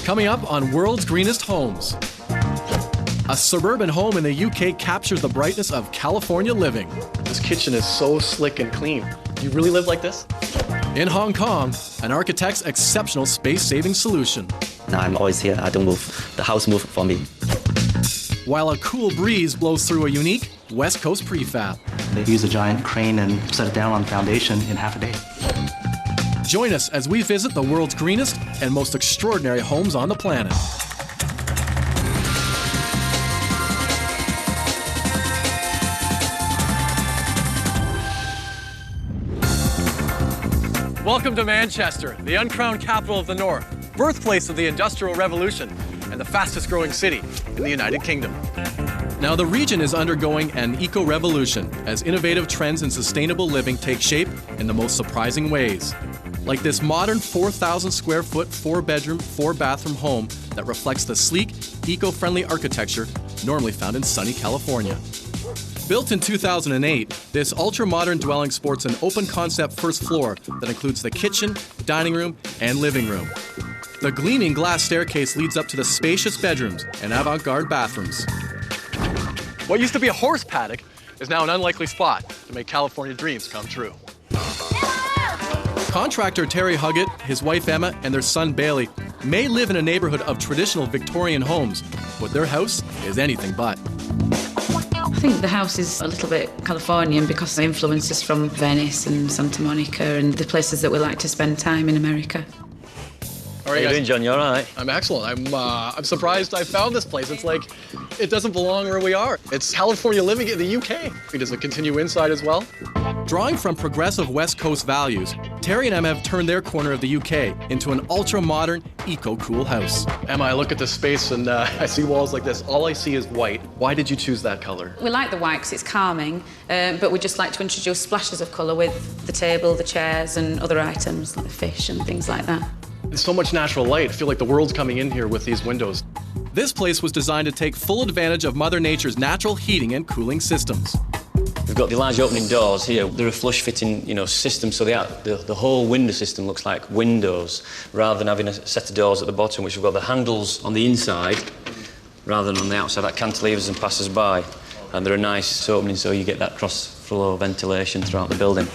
Coming up on World's Greenest Homes. A suburban home in the UK captures the brightness of California living. This kitchen is so slick and clean. You really live like this? In Hong Kong, an architect's exceptional space-saving solution. Now I'm always here. I don't move. The house moves for me. While a cool breeze blows through a unique West Coast prefab. They use a giant crane and set it down on the foundation in half a day. Join us as we visit the world's greenest and most extraordinary homes on the planet. Welcome to Manchester, the uncrowned capital of the North, birthplace of the Industrial Revolution, and the fastest growing city in the United Kingdom. Now, the region is undergoing an eco-revolution as innovative trends in sustainable living take shape in the most surprising ways. Like this modern 4,000 square foot, 4-bedroom, 4-bathroom home that reflects the sleek, eco-friendly architecture normally found in sunny California. Built in 2008, this ultra-modern dwelling sports an open-concept first floor that includes the kitchen, dining room, and living room. The gleaming glass staircase leads up to the spacious bedrooms and avant-garde bathrooms. What used to be a horse paddock is now an unlikely spot to make California dreams come true. Contractor Terry Huggett, his wife Emma, and their son Bailey may live in a neighborhood of traditional Victorian homes, but their house is anything but. I think the house is a little bit Californian because the influences from Venice and Santa Monica and the places that we like to spend time in America. How are you doing, John? You all right? I'm excellent. I'm surprised I found this place. It's like, it doesn't belong where we are. It's California living in the UK. Does it continue inside as well? Drawing from progressive West Coast values, Terry and Emma have turned their corner of the UK into an ultra-modern, eco-cool house. Emma, I look at this space and I see walls like this. All I see is white. Why did you choose that color? We like the white because it's calming, but we just like to introduce splashes of colour with the table, the chairs and other items like the fish and things like that. There's so much natural light. I feel like the world's coming in here with these windows. This place was designed to take full advantage of Mother Nature's natural heating and cooling systems. We've got the large opening doors here. They're a flush-fitting, system, so the whole window system looks like windows, rather than having a set of doors at the bottom, which we've got the handles on the inside, rather than on the outside, that cantilevers and passes by. And they're a nice opening, so you get that cross-flow ventilation throughout the building.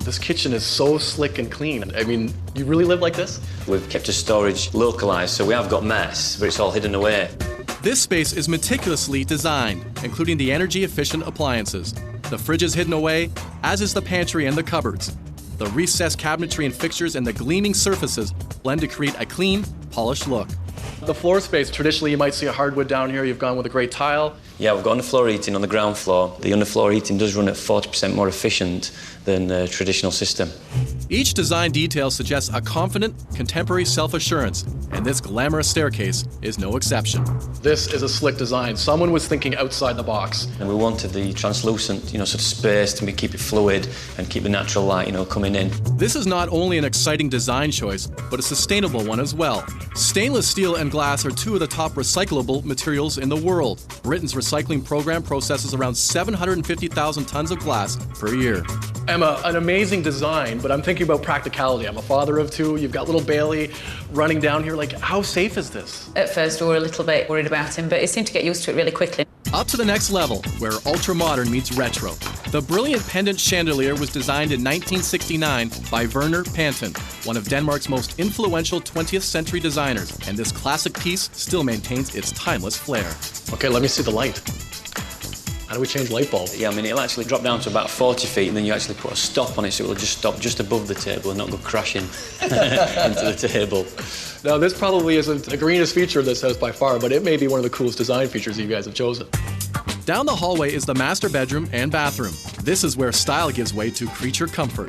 This kitchen is so slick and clean. I mean, you really live like this? We've kept the storage localised, so we have got mess, but it's all hidden away. This space is meticulously designed, including the energy-efficient appliances. The fridge is hidden away, as is the pantry and the cupboards. The recessed cabinetry and fixtures and the gleaming surfaces blend to create a clean, polished look. The floor space, traditionally you might see a hardwood down here. You've gone with a great tile. Yeah, we've got underfloor heating on the ground floor. The underfloor heating does run at 40% more efficient than the traditional system. Each design detail suggests a confident, contemporary self-assurance, and this glamorous staircase is no exception. This is a slick design. Someone was thinking outside the box. And we wanted the translucent, sort of space to keep it fluid and keep the natural light, coming in. This is not only an exciting design choice, but a sustainable one as well. Stainless steel and glass are two of the top recyclable materials in the world. Britain's recycling program processes around 750,000 tons of glass per year. Emma, an amazing design, but I'm thinking about practicality. I'm a father of two. You've got little Bailey running down here. Like, how safe is this? At first we were a little bit worried about him, but he seemed to get used to it really quickly. Up to the next level, where ultra-modern meets retro. The brilliant pendant chandelier was designed in 1969 by Werner Panton, one of Denmark's most influential 20th century designers, and this classic piece still maintains its timeless flair. Okay, let me see the light. How do we change light bulb? Yeah, it'll actually drop down to about 40 feet, and then you actually put a stop on it, so it will just stop just above the table and not go crashing into the table. Now, this probably isn't the greenest feature of this house by far, but it may be one of the coolest design features you guys have chosen. Down the hallway is the master bedroom and bathroom. This is where style gives way to creature comfort.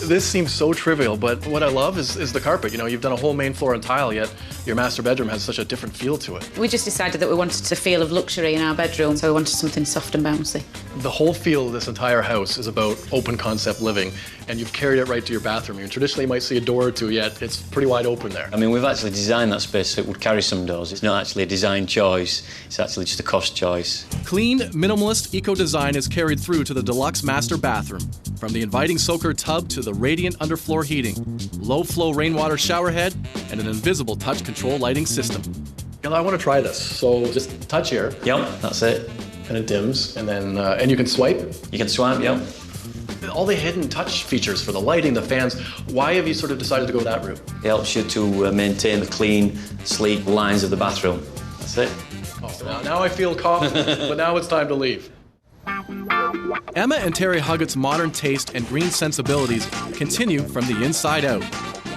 This seems so trivial, but what I love is the carpet. You've done a whole main floor in tile, yet your master bedroom has such a different feel to it. We just decided that we wanted a feel of luxury in our bedroom, so we wanted something soft and bouncy. The whole feel of this entire house is about open concept living, and you've carried it right to your bathroom. Traditionally, you might see a door or two, yet it's pretty wide open there. We've actually designed that space so it would carry some doors. It's not actually a design choice, it's actually just a cost choice. Clean minimalist eco-design is carried through to the deluxe master bathroom. From the inviting soaker tub to the radiant underfloor heating, low-flow rainwater showerhead, and an invisible touch control lighting system. I want to try this. So just touch here. Yep, that's it. And it dims, and then and you can swipe. You can swipe, yep. All the hidden touch features for the lighting, the fans. Why have you sort of decided to go that route? It helps you to maintain the clean, sleek lines of the bathroom. That's it. Oh, so now I feel confident, but now it's time to leave. Emma and Terry Huggett's modern taste and green sensibilities continue from the inside out.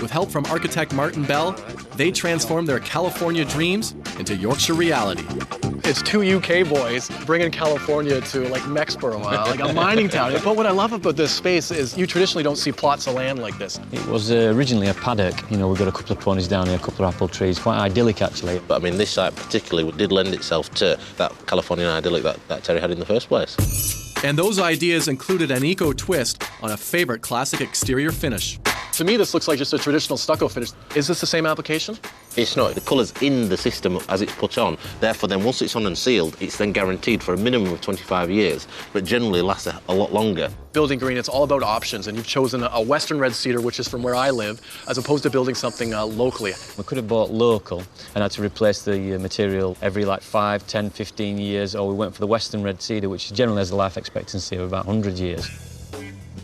With help from architect Martin Bell, they transform their California dreams into Yorkshire reality. It's two UK boys bringing California to like Mexborough, like a mining town. But what I love about this space is you traditionally don't see plots of land like this. It was originally a paddock. You know, we've got a couple of ponies down here, a couple of apple trees, quite idyllic actually. But I mean, this site particularly did lend itself to that Californian idyllic that Terry had in the first place. And those ideas included an eco twist on a favorite classic exterior finish. To me, this looks like just a traditional stucco finish. Is this the same application? It's not. The colour's in the system as it's put on. Therefore, then once it's on and sealed, it's then guaranteed for a minimum of 25 years, but generally lasts a lot longer. Building green, it's all about options, and you've chosen a Western red cedar, which is from where I live, as opposed to building something locally. We could have bought local and had to replace the material every like 5, 10, 15 years, or we went for the Western red cedar, which generally has a life expectancy of about 100 years.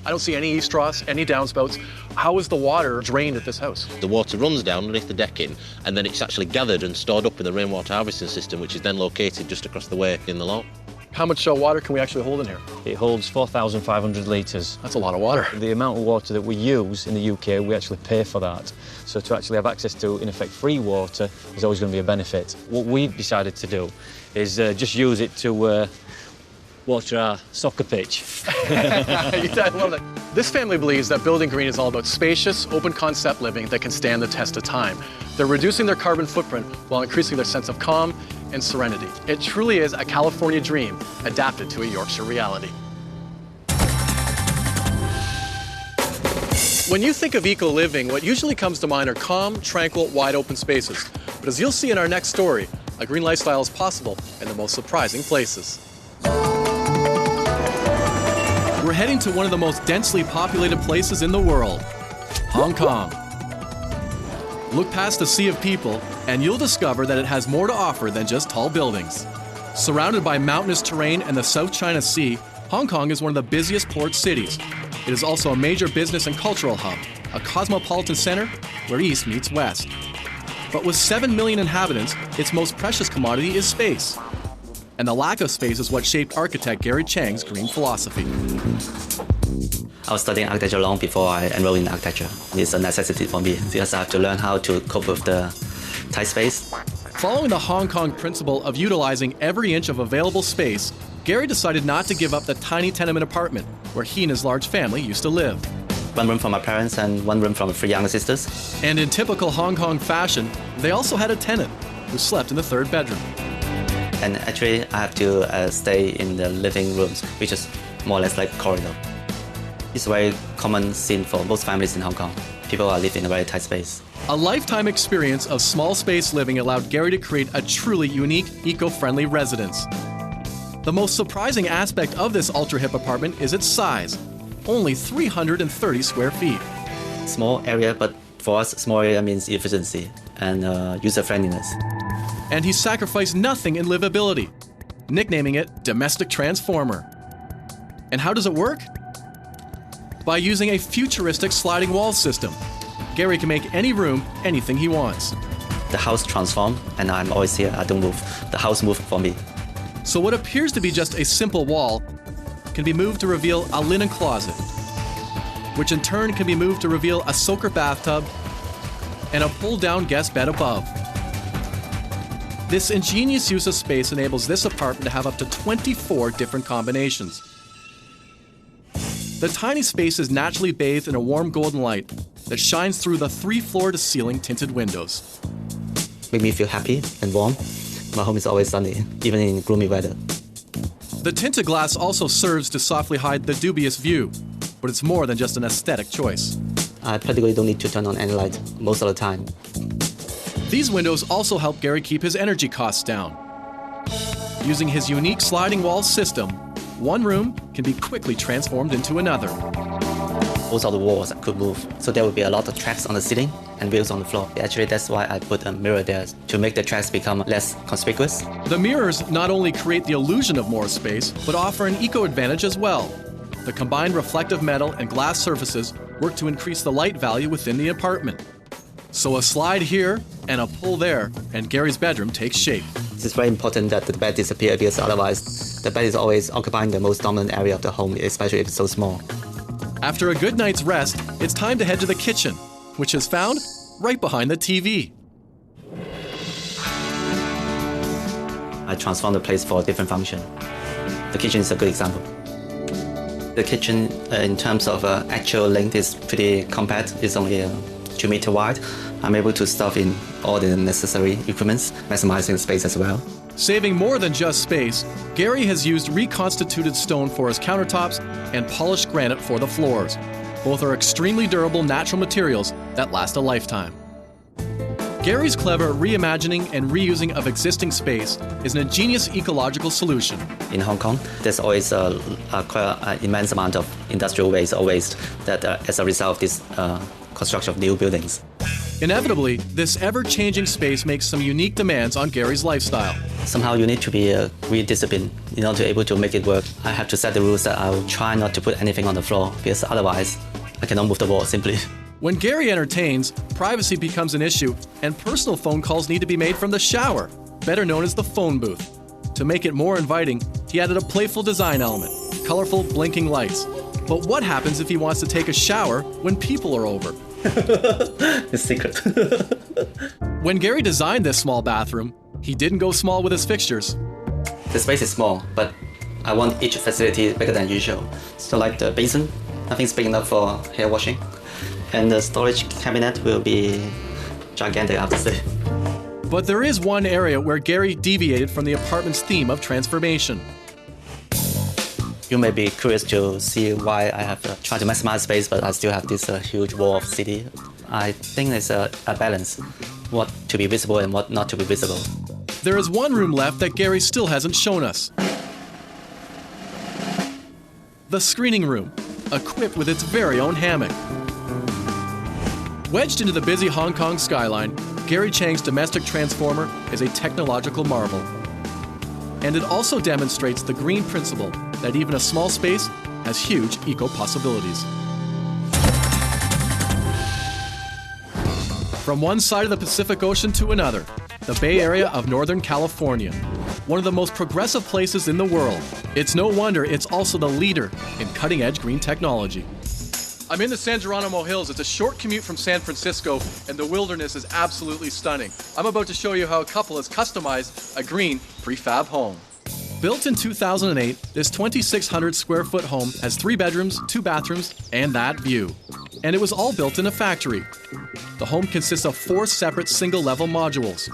I don't see any eaves troughs, any downspouts. How is the water drained at this house? The water runs down underneath the decking, and then it's actually gathered and stored up in the rainwater harvesting system, which is then located just across the way in the lawn. How much water can we actually hold in here? It holds 4,500 litres. That's a lot of water. The amount of water that we use in the UK, we actually pay for that. So to actually have access to, in effect, free water is always going to be a benefit. What we've decided to do is just use it to water our soccer pitch. I love that. This family believes that building green is all about spacious, open concept living that can stand the test of time. They're reducing their carbon footprint while increasing their sense of calm and serenity. It truly is a California dream adapted to a Yorkshire reality. When you think of eco-living, what usually comes to mind are calm, tranquil, wide open spaces. But as you'll see in our next story, a green lifestyle is possible in the most surprising places. We're heading to one of the most densely populated places in the world, Hong Kong. Look past the sea of people, and you'll discover that it has more to offer than just tall buildings. Surrounded by mountainous terrain and the South China Sea, Hong Kong is one of the busiest port cities. It is also a major business and cultural hub, a cosmopolitan center where East meets West. But with 7 million inhabitants, its most precious commodity is space. And the lack of space is what shaped architect Gary Chang's green philosophy. I was studying architecture long before I enrolled in architecture. It's a necessity for me because I have to learn how to cope with the tight space. Following the Hong Kong principle of utilizing every inch of available space, Gary decided not to give up the tiny tenement apartment where he and his large family used to live. One room for my parents and one room for my 3 younger sisters. And in typical Hong Kong fashion, they also had a tenant who slept in the 3rd bedroom. And actually, I have to stay in the living rooms, which is more or less like a corridor. It's a very common scene for most families in Hong Kong. People are living in a very tight space. A lifetime experience of small space living allowed Gary to create a truly unique, eco-friendly residence. The most surprising aspect of this ultra-hip apartment is its size, only 330 square feet. Small area, but for us, small area means efficiency and user-friendliness. And he sacrificed nothing in livability, nicknaming it Domestic Transformer. And how does it work? By using a futuristic sliding wall system. Gary can make any room anything he wants. The house transforms, and I'm always here. I don't move. The house moves for me. So what appears to be just a simple wall can be moved to reveal a linen closet, which in turn can be moved to reveal a soaker bathtub and a pull-down guest bed above. This ingenious use of space enables this apartment to have up to 24 different combinations. The tiny space is naturally bathed in a warm golden light that shines through the 3 floor-to-ceiling tinted windows. Make me feel happy and warm. My home is always sunny, even in gloomy weather. The tinted glass also serves to softly hide the dubious view, but it's more than just an aesthetic choice. I practically don't need to turn on any light most of the time. These windows also help Gary keep his energy costs down. Using his unique sliding wall system, one room can be quickly transformed into another. Most of the walls could move, so there will be a lot of tracks on the ceiling and wheels on the floor. Actually, that's why I put a mirror there, to make the tracks become less conspicuous. The mirrors not only create the illusion of more space, but offer an eco-advantage as well. The combined reflective metal and glass surfaces work to increase the light value within the apartment. So a slide here and a pull there, and Gary's bedroom takes shape. It's very important that the bed disappear, because otherwise the bed is always occupying the most dominant area of the home, especially if it's so small. After a good night's rest, it's time to head to the kitchen, which is found right behind the TV. I transformed the place for a different function. The kitchen is a good example. The kitchen, in terms of actual length, is pretty compact. It's only 2 meters wide. I'm able to stuff in all the necessary equipments, maximizing the space as well. Saving more than just space, Gary has used reconstituted stone for his countertops and polished granite for the floors. Both are extremely durable natural materials that last a lifetime. Gary's clever reimagining and reusing of existing space is an ingenious ecological solution. In Hong Kong, there's always quite an immense amount of industrial waste or waste that as a result of this construction of new buildings. Inevitably, this ever-changing space makes some unique demands on Gary's lifestyle. Somehow you need to be really disciplined in order to be able to make it work. I have to set the rules that I will try not to put anything on the floor, because otherwise I cannot move the wall simply. When Gary entertains, privacy becomes an issue, and personal phone calls need to be made from the shower, better known as the phone booth. To make it more inviting, he added a playful design element, colorful blinking lights. But what happens if he wants to take a shower when people are over? It's secret. When Gary designed this small bathroom, he didn't go small with his fixtures. The space is small, but I want each facility bigger than usual. So like the basin, nothing's big enough for hair washing. And the storage cabinet will be gigantic, I have to say. But there is one area where Gary deviated from the apartment's theme of transformation. You may be curious to see why I have tried to maximize space, but I still have this huge wall of city. I think there's a balance, what to be visible and what not to be visible. There is one room left that Gary still hasn't shown us. The screening room, equipped with its very own hammock. Wedged into the busy Hong Kong skyline, Gary Chang's domestic transformer is a technological marvel. And it also demonstrates the green principle that even a small space has huge eco-possibilities. From one side of the Pacific Ocean to another, the Bay Area of Northern California, one of the most progressive places in the world. It's no wonder it's also the leader in cutting-edge green technology. I'm in the San Geronimo Hills. It's a short commute from San Francisco, and the wilderness is absolutely stunning. I'm about to show you how a couple has customized a green prefab home. Built in 2008, this 2,600 square foot home has 3 bedrooms, 2 bathrooms, and that view. And it was all built in a factory. The home consists of 4 separate single-level modules.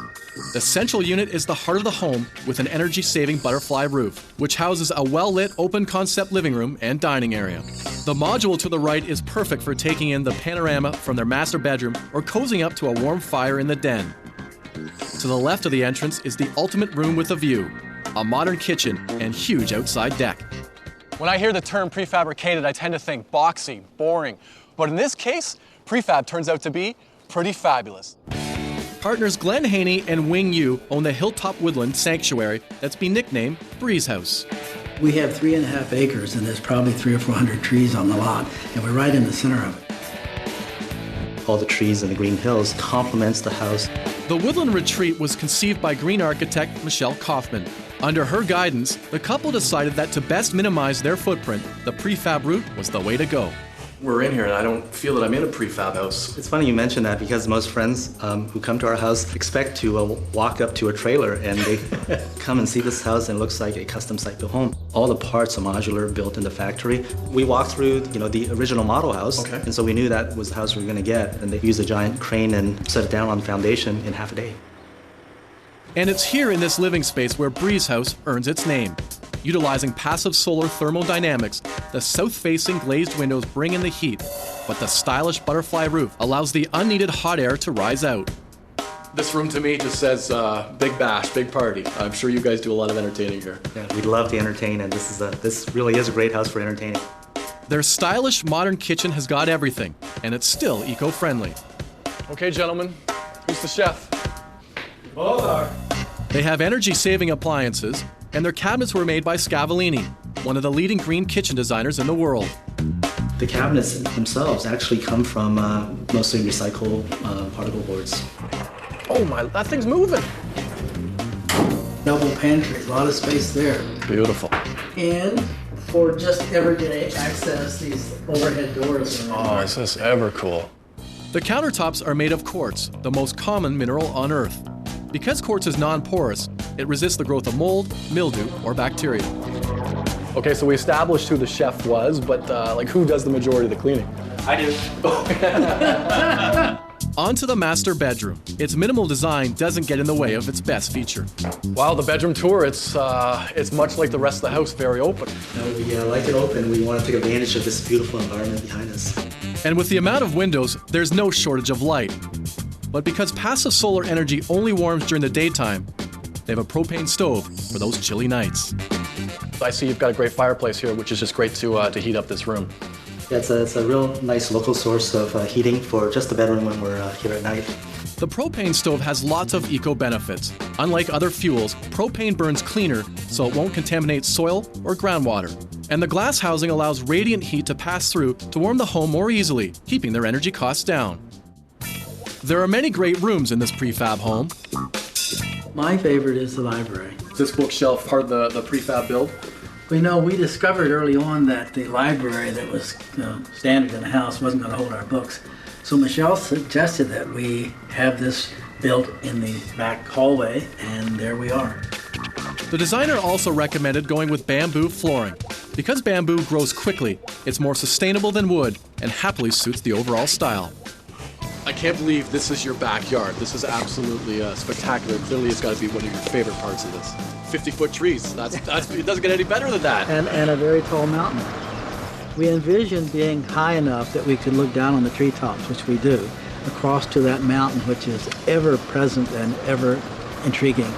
The central unit is the heart of the home with an energy-saving butterfly roof, which houses a well-lit open-concept living room and dining area. The module to the right is perfect for taking in the panorama from their master bedroom or cozying up to a warm fire in the den. To the left of the entrance is the ultimate room with a view, a modern kitchen and huge outside deck. When I hear the term prefabricated, I tend to think boxy, boring. But in this case, prefab turns out to be pretty fabulous. Partners Glenn Haney and Wing Yu own the Hilltop Woodland Sanctuary that's been nicknamed Breeze House. We have 3.5 acres, and there's probably 300 or 400 trees on the lot, and we're right in the center of it. All the trees in the green hills complements the house. The Woodland Retreat was conceived by green architect Michelle Kaufman. Under her guidance, the couple decided that to best minimize their footprint, the prefab route was the way to go. We're in here and I don't feel that I'm in a prefab house. It's funny you mention that, because most friends who come to our house expect to walk up to a trailer, and they come and see this house and it looks like a custom site-built home. All the parts are modular, built in the factory. We walked through, the original model house, and so we knew that was the house we were going to get. And they used a giant crane and set it down on the foundation in half a day. And it's here in this living space where Breeze House earns its name. Utilizing passive solar thermodynamics, the south-facing glazed windows bring in the heat, but the stylish butterfly roof allows the unneeded hot air to rise out. This room to me just says big bash, big party. I'm sure you guys do a lot of entertaining here. Yeah, we love to entertain, and this really is a great house for entertaining. Their stylish modern kitchen has got everything, and it's still eco-friendly. Okay, gentlemen, who's the chef? Both are. They have energy-saving appliances, and their cabinets were made by Scavallini, one of the leading green kitchen designers in the world. The cabinets themselves actually come from mostly recycled particle boards. Oh my, that thing's moving. Double pantry, a lot of space there. Beautiful. And for just everyday access, these overhead doors. Oh, is this ever cool? The countertops are made of quartz, the most common mineral on Earth. Because quartz is non-porous, it resists the growth of mold, mildew, or bacteria. Okay, so we established who the chef was, but like who does the majority of the cleaning? I do. On to the master bedroom. Its minimal design doesn't get in the way of its best feature. Wow, the bedroom tour, it's much like the rest of the house, very open. We like it open. We want to take advantage of this beautiful environment behind us. And with the amount of windows, there's no shortage of light. But because passive solar energy only warms during the daytime, they have a propane stove for those chilly nights. I see you've got a great fireplace here, which is just great to heat up this room. Yeah, it's a real nice local source of heating for just the bedroom when we're here at night. The propane stove has lots of eco-benefits. Unlike other fuels, propane burns cleaner, so it won't contaminate soil or groundwater. And the glass housing allows radiant heat to pass through to warm the home more easily, keeping their energy costs down. There are many great rooms in this prefab home. My favorite is the library. Is this bookshelf part of the prefab build? We discovered early on that the library that was standard in the house wasn't going to hold our books. So Michelle suggested that we have this built in the back hallway, and there we are. The designer also recommended going with bamboo flooring. Because bamboo grows quickly, it's more sustainable than wood and happily suits the overall style. I can't believe this is your backyard. This is absolutely spectacular. Clearly, it's got to be one of your favorite parts of this. 50-foot trees. It doesn't get any better than that. And a very tall mountain. We envisioned being high enough that we could look down on the treetops, which we do, across to that mountain, which is ever present and ever intriguing.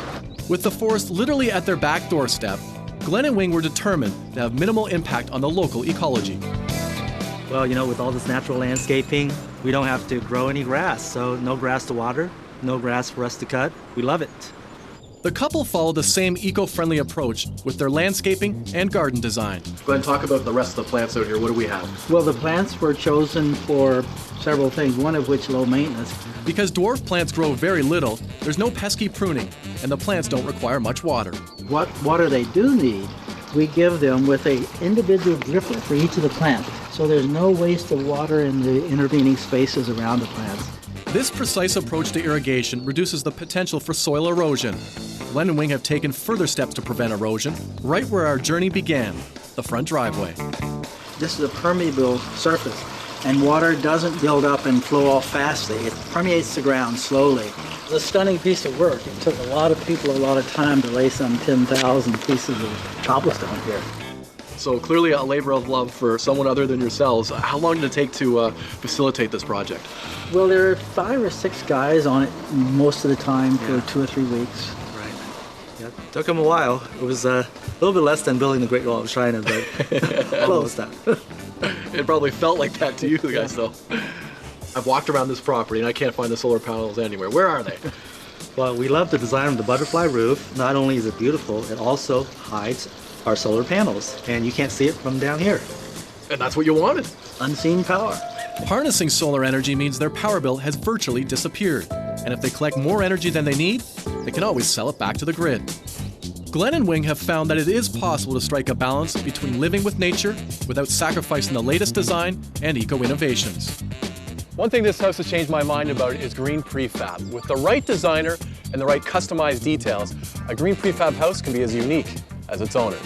With the forest literally at their back doorstep, Glenn and Wing were determined to have minimal impact on the local ecology. Well, with all this natural landscaping, we don't have to grow any grass, so no grass to water, no grass for us to cut. We love it. The couple followed the same eco-friendly approach with their landscaping and garden design. Go ahead and talk about the rest of the plants out here. What do we have? Well, the plants were chosen for several things, one of which low maintenance. Because dwarf plants grow very little, there's no pesky pruning, and the plants don't require much water. What water they do need, we give them with an individual dripper for each of the plants. So there's no waste of water in the intervening spaces around the plants. This precise approach to irrigation reduces the potential for soil erosion. Glenn and Wing have taken further steps to prevent erosion right where our journey began, the front driveway. This is a permeable surface, and water doesn't build up and flow off fastly. It permeates the ground slowly. It's a stunning piece of work. It took a lot of people a lot of time to lay some 10,000 pieces of cobblestone here. So clearly a labor of love for someone other than yourselves. How long did it take to facilitate this project? Well, there are 5 or 6 guys on it most of the time for 2 or 3 weeks. Right. Yeah, it took them a while. It was a little bit less than building the Great Wall of China, but almost that. It probably felt like that to you guys, though. I've walked around this property and I can't find the solar panels anywhere. Where are they? Well, we love the design of the butterfly roof. Not only is it beautiful, it also hides our solar panels, and you can't see it from down here. And that's what you wanted. Unseen power. Harnessing solar energy means their power bill has virtually disappeared. And if they collect more energy than they need, they can always sell it back to the grid. Glenn and Wing have found that it is possible to strike a balance between living with nature without sacrificing the latest design and eco-innovations. One thing this house has changed my mind about is green prefab. With the right designer and the right customized details, a green prefab house can be as unique as its owners.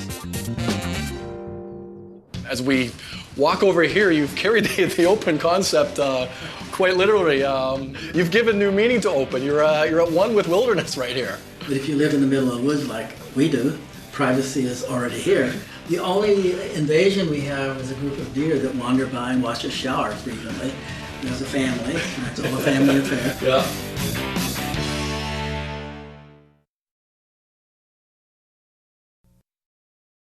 As we walk over here, you've carried the open concept quite literally. You've given new meaning to open. You're at one with wilderness right here. But if you live in the middle of the woods like we do, privacy is already here. The only invasion we have is a group of deer that wander by and watch us shower frequently. There's a family, and it's all a family affair. Yeah.